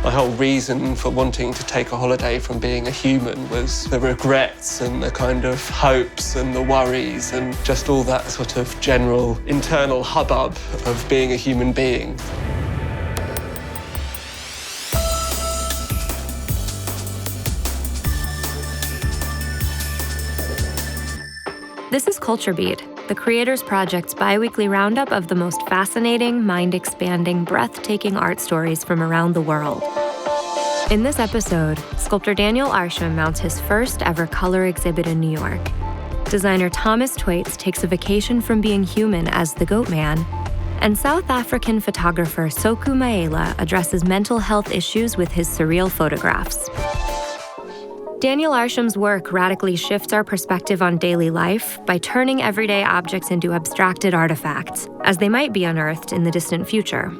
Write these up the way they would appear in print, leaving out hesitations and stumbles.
My whole reason for wanting to take a holiday from being a human was the regrets and the kind of hopes and the worries and just all that sort of general internal hubbub of being a human being. This is Culture Beat, the Creators Project's bi-weekly roundup of the most fascinating, mind-expanding, breathtaking art stories from around the world. In this episode, sculptor Daniel Arsham mounts his first ever color exhibit in New York. Designer Thomas Thwaites takes a vacation from being human as the GoatMan, and South African photographer Tsoku Maela addresses mental health issues with his surreal photographs. Daniel Arsham's work radically shifts our perspective on daily life by turning everyday objects into abstracted artifacts, as they might be unearthed in the distant future.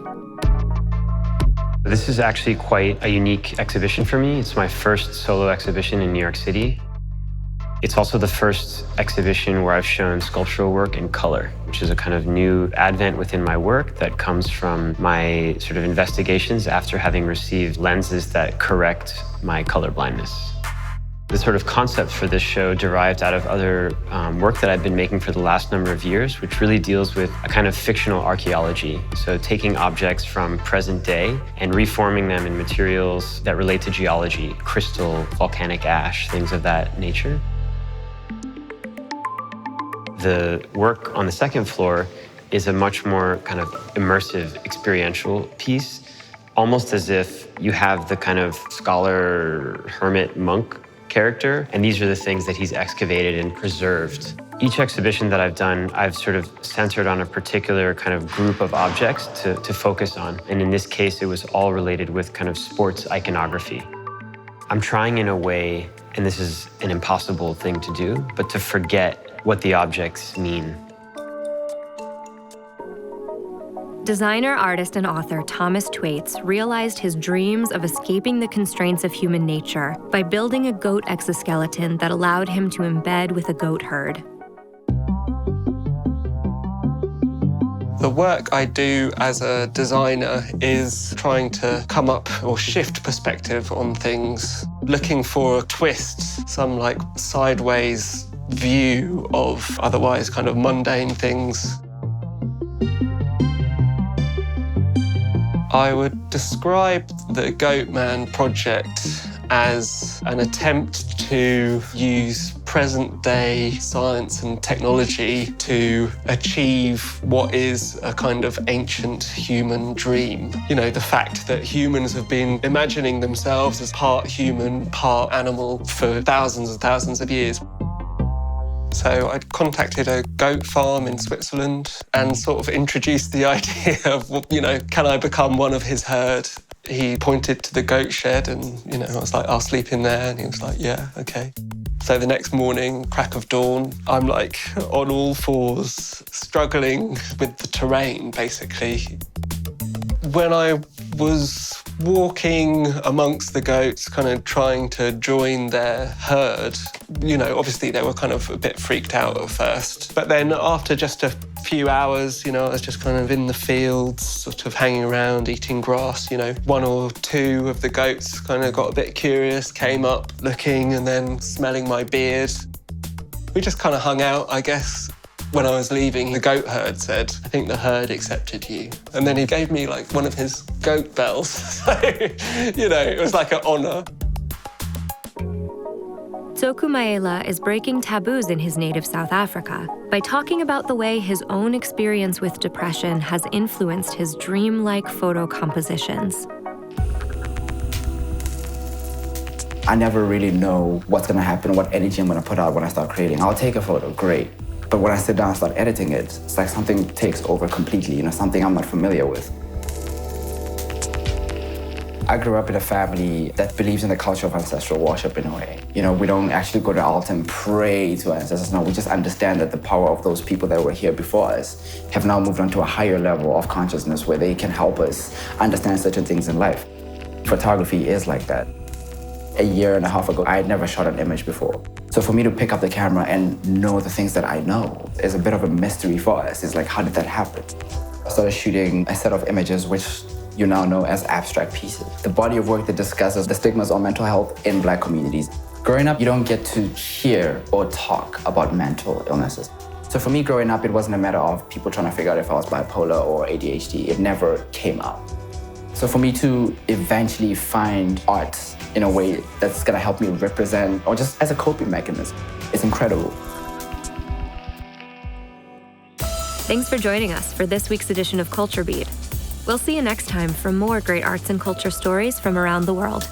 This is actually quite a unique exhibition for me. It's my first solo exhibition in New York City. It's also the first exhibition where I've shown sculptural work in color, which is a kind of new advent within my work that comes from my sort of investigations after having received lenses that correct my color blindness. The sort of concept for this show derived out of other work that I've been making for the last number of years, which really deals with a kind of fictional archaeology. So taking objects from present day and reforming them in materials that relate to geology, crystal, volcanic ash, things of that nature. The work on the second floor is a much more kind of immersive, experiential piece, almost as if you have the kind of scholar, hermit, monk character, and these are the things that he's excavated and preserved. Each exhibition that I've done, I've sort of centered on a particular kind of group of objects to focus on. And in this case, it was all related with kind of sports iconography. I'm trying in a way, and this is an impossible thing to do, but to forget what the objects mean. Designer, artist, and author Thomas Thwaites realized his dreams of escaping the constraints of human nature by building a goat exoskeleton that allowed him to embed with a goat herd. The work I do as a designer is trying to come up or shift perspective on things, looking for a twist, some like sideways view of otherwise kind of mundane things. I would describe the GoatMan project as an attempt to use present-day science and technology to achieve what is a kind of ancient human dream. You know, the fact that humans have been imagining themselves as part human, part animal for thousands and thousands of years. So I contacted a goat farm in Switzerland and sort of introduced the idea of, you know, can I become one of his herd? He pointed to the goat shed and, you know, I was like, I'll sleep in there. And he was like, yeah, okay. So the next morning, crack of dawn, I'm like on all fours, struggling with the terrain, basically. When I was walking amongst the goats, kind of trying to join their herd, you know, obviously they were kind of a bit freaked out at first. But then after just a few hours, you know, I was just kind of in the fields, sort of hanging around, eating grass, you know. One or two of the goats kind of got a bit curious, came up looking and then smelling my beard. We just kind of hung out, I guess. When I was leaving, the goat herd said, I think the herd accepted you. And then he gave me like one of his goat bells. So, you know, it was like an honor. Tsoku Maela is breaking taboos in his native South Africa by talking about the way his own experience with depression has influenced his dreamlike photo compositions. I never really know what's gonna happen, what energy I'm gonna put out when I start creating. I'll take a photo, great. But when I sit down and start editing it, it's like something takes over completely, you know, something I'm not familiar with. I grew up in a family that believes in the culture of ancestral worship in a way. You know, we don't actually go to the altar and pray to our ancestors. No, we just understand that the power of those people that were here before us have now moved on to a higher level of consciousness where they can help us understand certain things in life. Photography is like that. A year and a half ago, I had never shot an image before. So for me to pick up the camera and know the things that I know is a bit of a mystery for us. It's like, how did that happen? I started shooting a set of images which you now know as abstract pieces. The body of work that discusses the stigmas on mental health in Black communities. Growing up, you don't get to hear or talk about mental illnesses. So for me, growing up, it wasn't a matter of people trying to figure out if I was bipolar or ADHD. It never came up. So for me to eventually find art in a way that's gonna help me represent, or just as a coping mechanism, it's incredible. Thanks for joining us for this week's edition of Culture Beat. We'll see you next time for more great arts and culture stories from around the world.